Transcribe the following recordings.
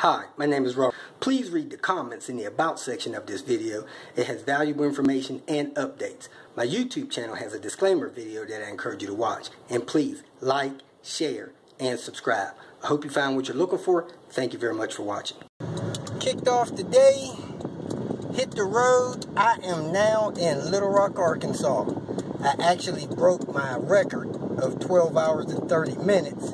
Hi, my name is Robert. Please read the comments in the About section of this video. It has valuable information and updates. My YouTube channel has a disclaimer video that I encourage you to watch. And please like, share, and subscribe. I hope you found what you're looking for. Thank you very much for watching. Kicked off today, hit the road. I am now in Little Rock, Arkansas. I actually broke my record of 12 hours and 30 minutes.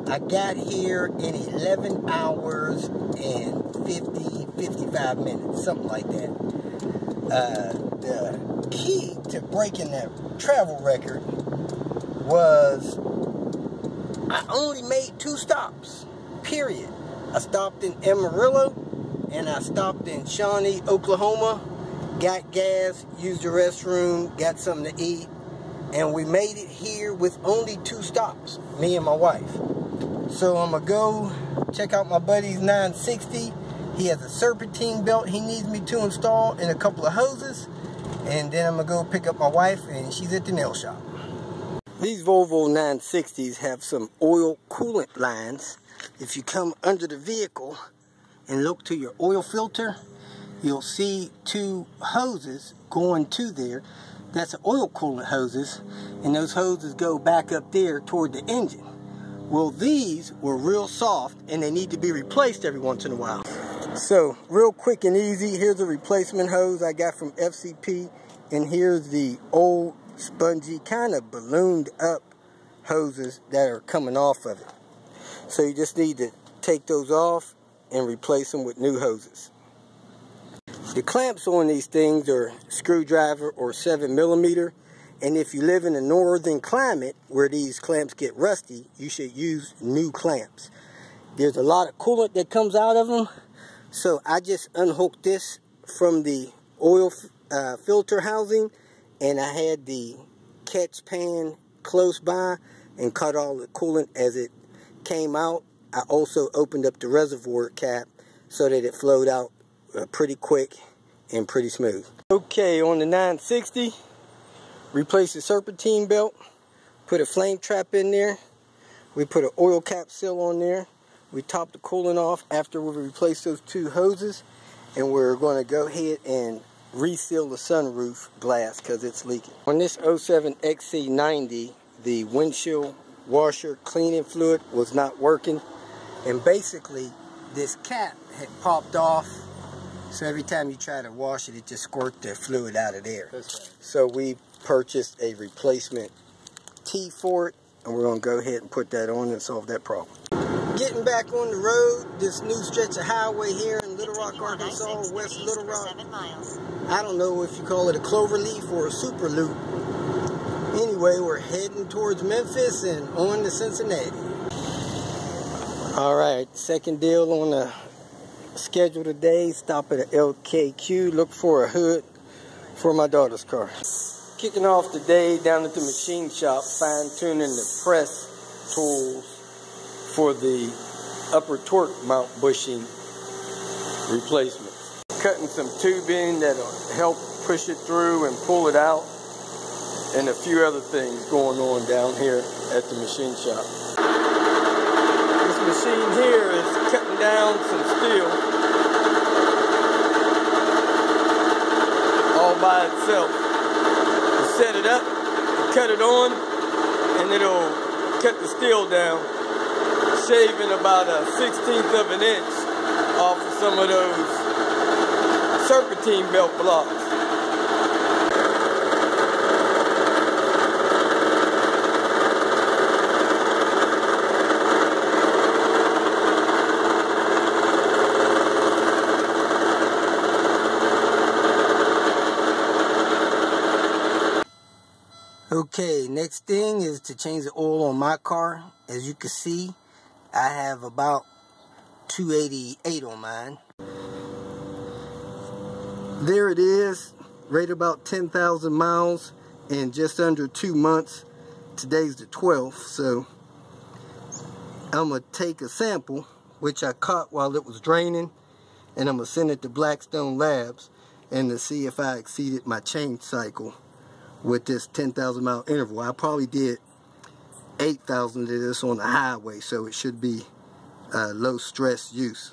I got here in 11 hours and 55 minutes, something like that. The key to breaking that travel record was I only made 2 stops, period. I stopped in Amarillo and I stopped in Shawnee, Oklahoma, got gas, used the restroom, got something to eat, and we made it here with only 2 stops, me and my wife. So I'm going to go check out my buddy's 960. He has a serpentine belt he needs me to install and a couple of hoses. And then I'm going to go pick up my wife, and she's at the nail shop. These Volvo 960s have some oil coolant lines. If you come under the vehicle and look to your oil filter, you'll see 2 hoses going to there. That's oil coolant hoses, and those hoses go back up there toward the engine. Well, these were real soft and they need to be replaced every once in a while. So, real quick and easy, here's a replacement hose I got from FCP, and here's the old spongy, kind of ballooned up hoses that are coming off of it. So you just need to take those off and replace them with new hoses. The clamps on these things are screwdriver or 7mm. And if you live in a northern climate where these clamps get rusty, you should use new clamps. There's a lot of coolant that comes out of them. So I just unhooked this from the oil filter housing, and I had the catch pan close by and cut all the coolant as it came out. I also opened up the reservoir cap so that it flowed out pretty quick and pretty smooth. Okay, on the 960. Replace the serpentine belt, put a flame trap in there, we put an oil cap seal on there, we top the coolant off after we replace those 2 hoses, and we're going to go ahead and reseal the sunroof glass because it's leaking. On this 07 XC90, the windshield washer cleaning fluid was not working, and basically this cap had popped off, so every time you try to wash it, it just squirts the fluid out of there. So we purchased a replacement tee for it, and we're going to go ahead and put that on and solve that problem. Getting back on the road, this new stretch of highway here in Little Rock, Arkansas, West Little Rock. I don't know if you call it a clover leaf or a super loop. Anyway, we're heading towards Memphis and on to Cincinnati. Alright, second deal on the schedule today. Stop at an LKQ, look for a hood for my daughter's car. Kicking off the day down at the machine shop, fine-tuning the press tools for the upper torque mount bushing replacement. Cutting some tubing that'll help push it through and pull it out, and a few other things going on down here at the machine shop. This machine here is cutting down some steel all by itself. Set it up, cut it on, and it'll cut the steel down, shaving about a 1/16 of an inch off of some of those serpentine belt blocks. Okay, next thing is to change the oil on my car. As you can see, I have about 288 on mine. There it is, right about 10,000 miles in just under 2 months. Today's the 12th, so I'm going to take a sample, which I caught while it was draining, and I'm going to send it to Blackstone Labs and to see if I exceeded my change cycle with this 10,000 mile interval. I probably did 8,000 of this on the highway, so it should be low stress use.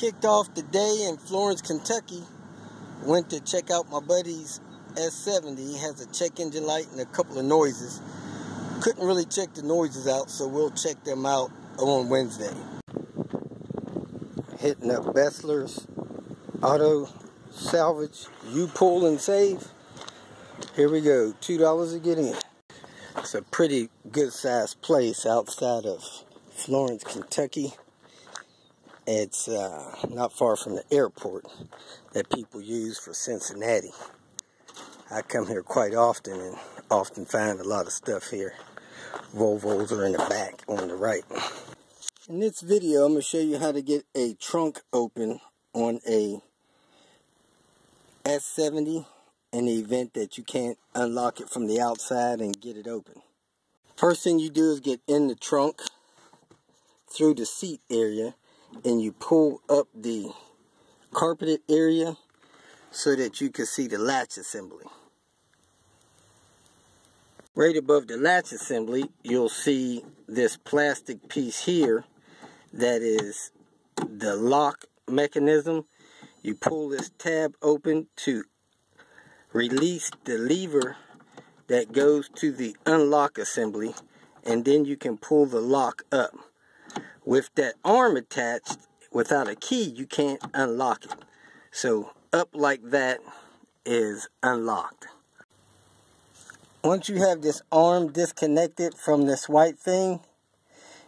Kicked off the day in Florence, Kentucky. Went to check out my buddy's S70. He has a check engine light and a couple of noises. Couldn't really check the noises out, so we'll check them out on Wednesday. Hitting up Bessler's Auto Salvage. You pull and save. Here we go. $2 to get in. It's a pretty good sized place outside of Florence, Kentucky. It's not far from the airport that people use for Cincinnati. I come here quite often and often find a lot of stuff here. Volvos are in the back on the right. In this video, I'm going to show you how to get a trunk open on a S70 in the event that you can't unlock it from the outside and get it open. First thing you do is get in the trunk through the seat area, and you pull up the carpeted area so that you can see the latch assembly. Right above the latch assembly, you'll see this plastic piece here that is the lock mechanism. You pull this tab open to release the lever that goes to the unlock assembly, and then you can pull the lock up. With that arm attached, without a key, you can't unlock it. So up like that is unlocked. Once you have this arm disconnected from this white thing,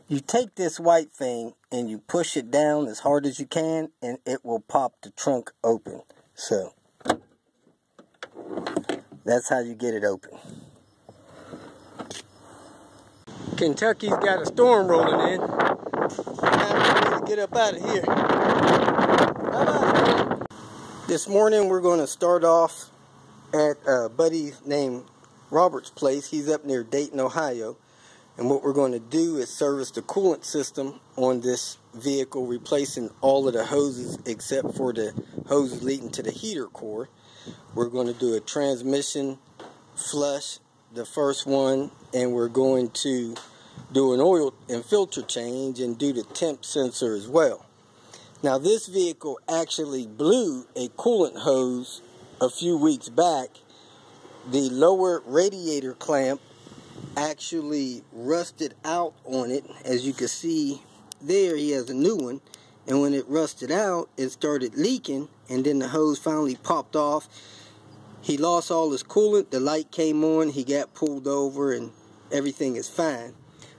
you take this white thing and you push it down as hard as you can, and it will pop the trunk open. So that's how you get it open. Kentucky's got a storm rolling in. Time for me to get up out of here. Bye-bye. This morning we're going to start off at a buddy named Robert's place. He's up near Dayton, Ohio. And what we're going to do is service the coolant system on this vehicle, replacing all of the hoses except for the hoses leading to the heater core. We're going to do a transmission flush, the first one, and we're going to do an oil and filter change and do the temp sensor as well. Now, this vehicle actually blew a coolant hose a few weeks back. The lower radiator clamp actually rusted out on it. As you can see there, he has a new one, and when it rusted out, it started leaking, and then the hose finally popped off. He lost all his coolant, the light came on, he got pulled over, and everything is fine,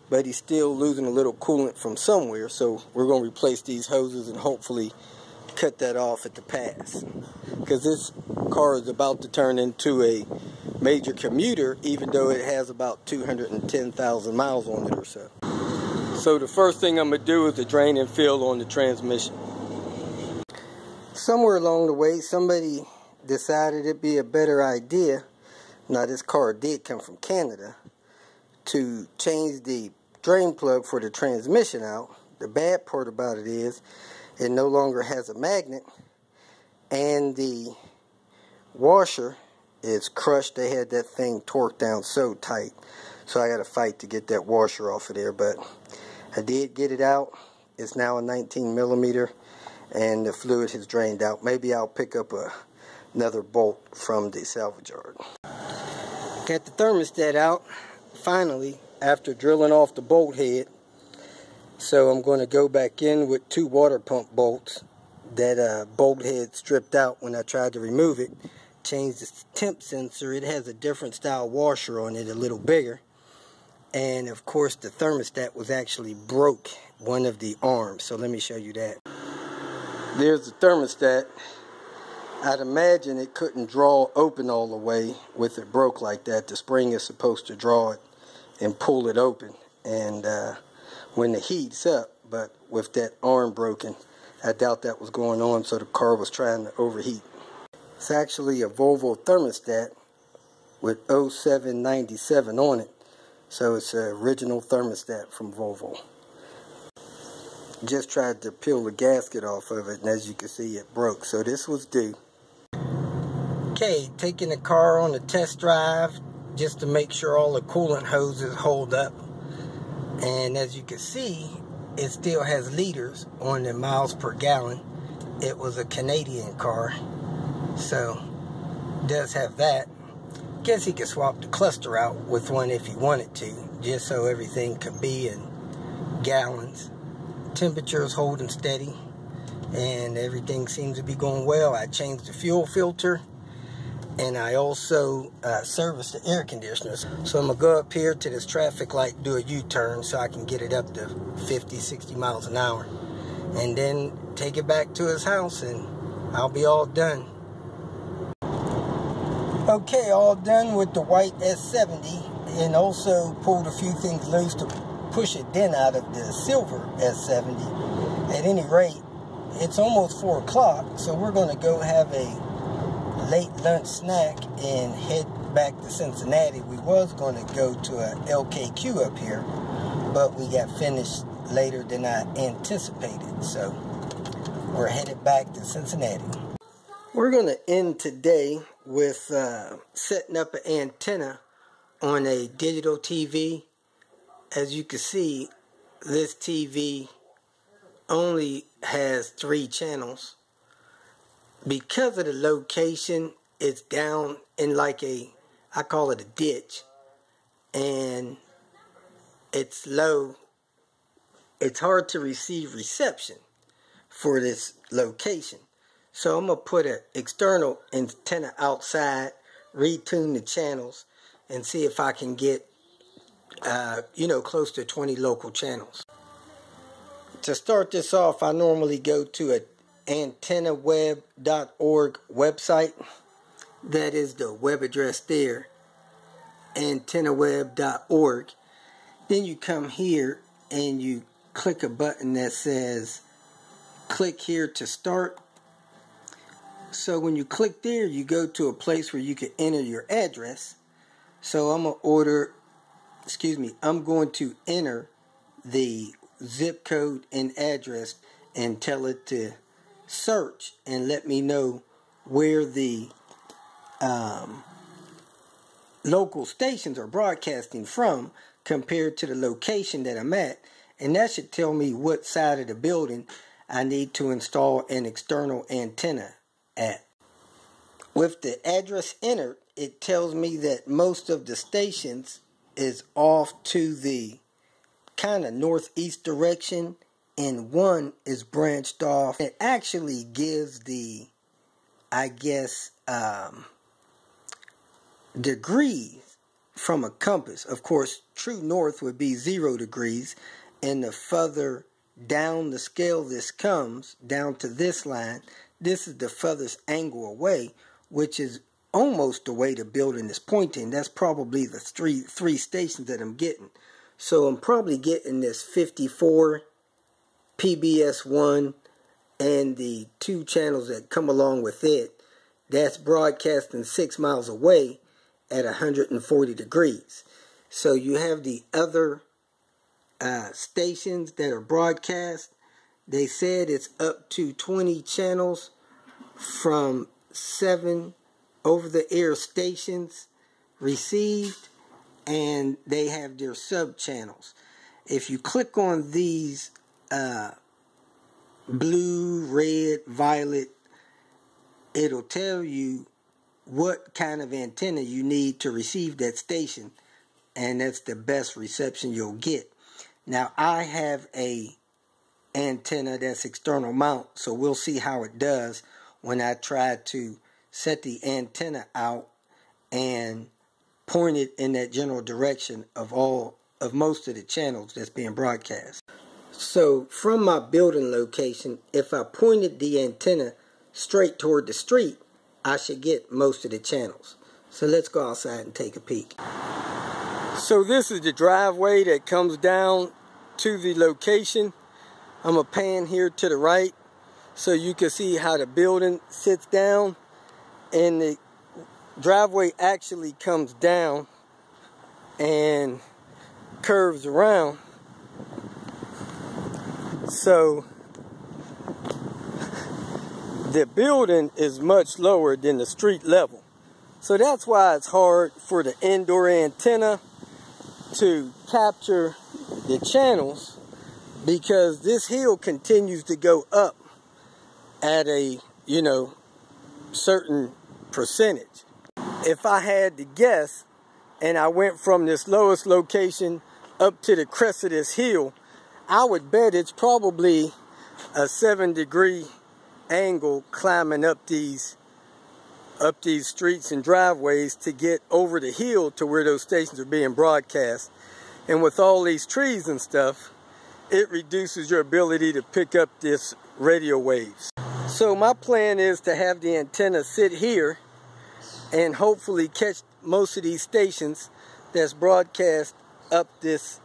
but he's still losing a little coolant from somewhere. So we're going to replace these hoses and hopefully cut that off at the pass, because this car is about to turn into a major commuter, even though it has about 210,000 miles on it or so. So the first thing I'm going to do is to drain and fill on the transmission. Somewhere along the way, somebody decided it'd be a better idea, now this car did come from Canada, to change the drain plug for the transmission out. The bad part about it is it no longer has a magnet, and the washer is crushed. They had that thing torqued down so tight, so I got to fight to get that washer off of there, but I did get it out. It's now a 19 millimeter, and the fluid has drained out. Maybe I'll pick up another bolt from the salvage yard. Got the thermostat out finally after drilling off the bolt head, so I'm going to go back in with 2 water pump bolts. That bolt head stripped out when I tried to remove it. Changed the temp sensor. It has a different style washer on it, a little bigger, and of course the thermostat was actually broke, one of the arms. So let me show you that. There's the thermostat. I'd imagine it couldn't draw open all the way with it broke like that. The spring is supposed to draw it and pull it open, and when the heat's up, but with that arm broken, I doubt that was going on, so the car was trying to overheat. It's actually a Volvo thermostat with 0797 on it, so it's an original thermostat from Volvo. Just tried to peel the gasket off of it, and as you can see, it broke, so this was due. Okay, taking the car on a test drive just to make sure all the coolant hoses hold up, and as you can see, it still has liters on the miles per gallon. it was a Canadian car, so does have that. Guess he could swap the cluster out with one if he wanted to, just so everything could be in gallons. Temperature is holding steady, and everything seems to be going well. I changed the fuel filter, and I also serviced the air conditioners. So I'm going to go up here to this traffic light, do a U-turn so I can get it up to 50, 60 miles an hour. And then take it back to his house, and I'll be all done. Okay, all done with the white S70, and also pulled a few things loose to push it then out of the silver S70. At any rate, it's almost 4 o'clock, so we're going to go have a late lunch snack and head back to Cincinnati. We was going to go to a LKQ up here, but we got finished later than I anticipated, so we're headed back to Cincinnati. We're going to end today with setting up an antenna on a digital TV. As you can see, this TV only has 3 channels. Because of the location, it's down in like I call it a ditch, and it's low. It's hard to receive reception for this location. So I'm going to put an external antenna outside, retune the channels, and see if I can get, close to 20 local channels. To start this off, I normally go to a antennaweb.org website. That is the web address there, antennaweb.org. Then you come here and you click a button that says click here to start. So when you click there, you go to a place where you can enter your address. So I'm going to enter the zip code and address and tell it to search and let me know where the local stations are broadcasting from compared to the location that I'm at. And that should tell me what side of the building I need to install an external antenna at. With the address entered, it tells me that most of the stations is off to the kind of northeast direction, and one is branched off. It actually gives the, degrees from a compass. Of course, true north would be 0 degrees, and the further down the scale this comes, down to this line, this is the furthest angle away, which is almost the way the building is pointing. That's probably the three stations that I'm getting. So I'm probably getting this 54, PBS1, and the 2 channels that come along with it. That's broadcasting 6 miles away at 140 degrees. So you have the other stations that are broadcast. They said it's up to 20 channels from 7 over-the-air stations received, and they have their sub-channels. If you click on these blue, red, violet, it'll tell you what kind of antenna you need to receive that station, and that's the best reception you'll get. Now, I have a antenna that's external mount, so we'll see how it does when I try to set the antenna out and point it in that general direction of most of the channels that's being broadcast. So from my building location, if I pointed the antenna straight toward the street, I should get most of the channels. So let's go outside and take a peek. So this is the driveway that comes down to the location. I'm going to pan here to the right so you can see how the building sits down, and the driveway actually comes down and curves around. So the building is much lower than the street level. So that's why it's hard for the indoor antenna to capture the channels, because this hill continues to go up at a, certain percentage. If I had to guess, and I went from this lowest location up to the crest of this hill, I would bet it's probably a 7-degree angle climbing up these streets and driveways to get over the hill to where those stations are being broadcast. And with all these trees and stuff, it reduces your ability to pick up this radio waves. So my plan is to have the antenna sit here and hopefully catch most of these stations that's broadcast up this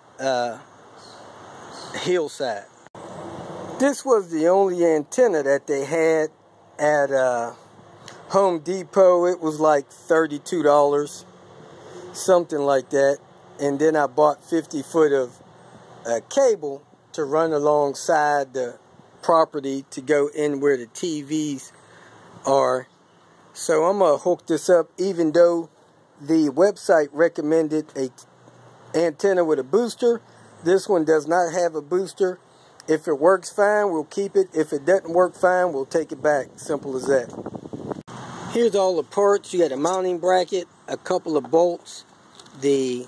hillside. This was the only antenna that they had at Home Depot. It was like $32, something like that. And then I bought 50 foot of cable to run alongside the property to go in where the TVs are. So I'm going to hook this up, even though the website recommended a antenna with a booster. This one does not have a booster. If it works fine, we'll keep it. If it doesn't work fine, we'll take it back. Simple as that. Here's all the parts. You got a mounting bracket, a couple of bolts, the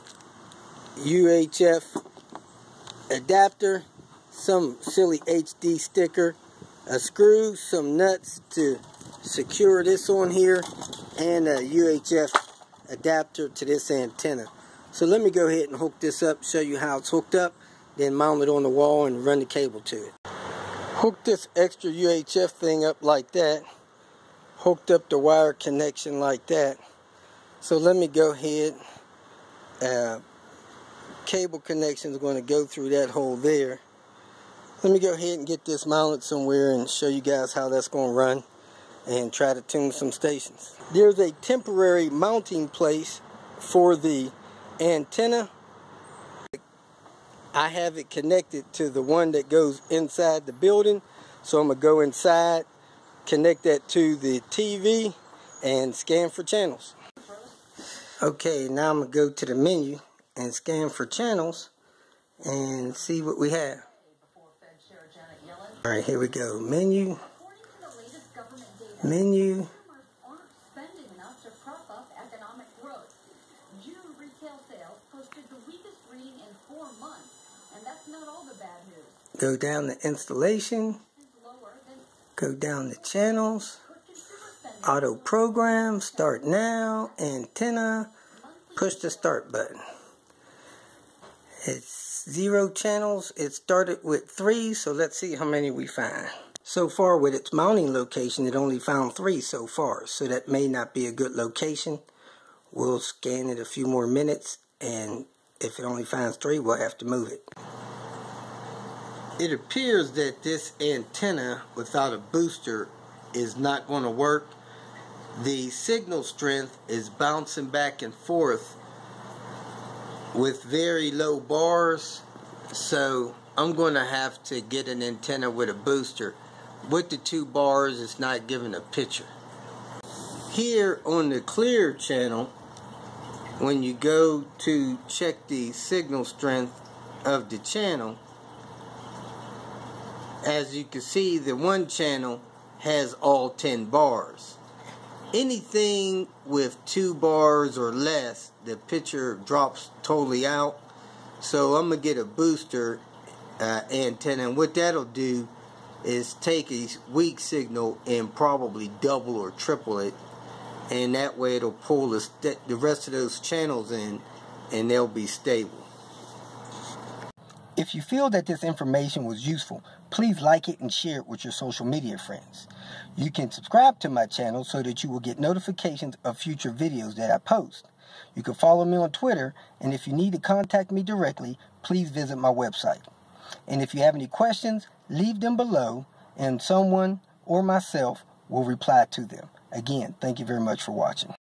UHF adapter, some silly HD sticker, a screw, some nuts to secure this on here, and a UHF adapter to this antenna. So let me go ahead and hook this up, show you how it's hooked up, then mount it on the wall and run the cable to it. Hook this extra UHF thing up like that, hooked up the wire connection like that. So let me go ahead, cable connection is going to go through that hole there. Let me go ahead and get this mounted somewhere and show you guys how that's going to run and try to tune some stations. There's a temporary mounting place for the antenna. I have it connected to the one that goes inside the building, so I'm going to go inside, connect that to the TV, and scan for channels. Okay, now I'm going to go to the menu and scan for channels and see what we have. Alright, here we go. Menu. Menu. Go down to installation. Go down to channels. Auto program. Start now. Antenna. Push the start button. It's 0 channels. It started with 3, so let's see how many we find. So far with its mounting location, it only found 3 so far, so that may not be a good location. We'll scan it a few more minutes, and if it only finds 3, we'll have to move it. It appears that this antenna without a booster is not going to work. The signal strength is bouncing back and forth with very low bars, so I'm going to have to get an antenna with a booster. With the 2 bars, it's not giving a picture. Here on the clear channel, when you go to check the signal strength of the channel, as you can see, the one channel has all 10 bars. Anything with 2 bars or less, the picture drops totally out. So I'm going to get a booster antenna, and what that'll do is take a weak signal and probably double or triple it, and that way it'll pull the rest of those channels in, and they'll be stable. If you feel that this information was useful, please like it and share it with your social media friends. You can subscribe to my channel so that you will get notifications of future videos that I post. You can follow me on Twitter, and if you need to contact me directly, please visit my website. And if you have any questions, leave them below, and someone or myself will reply to them. Again, thank you very much for watching.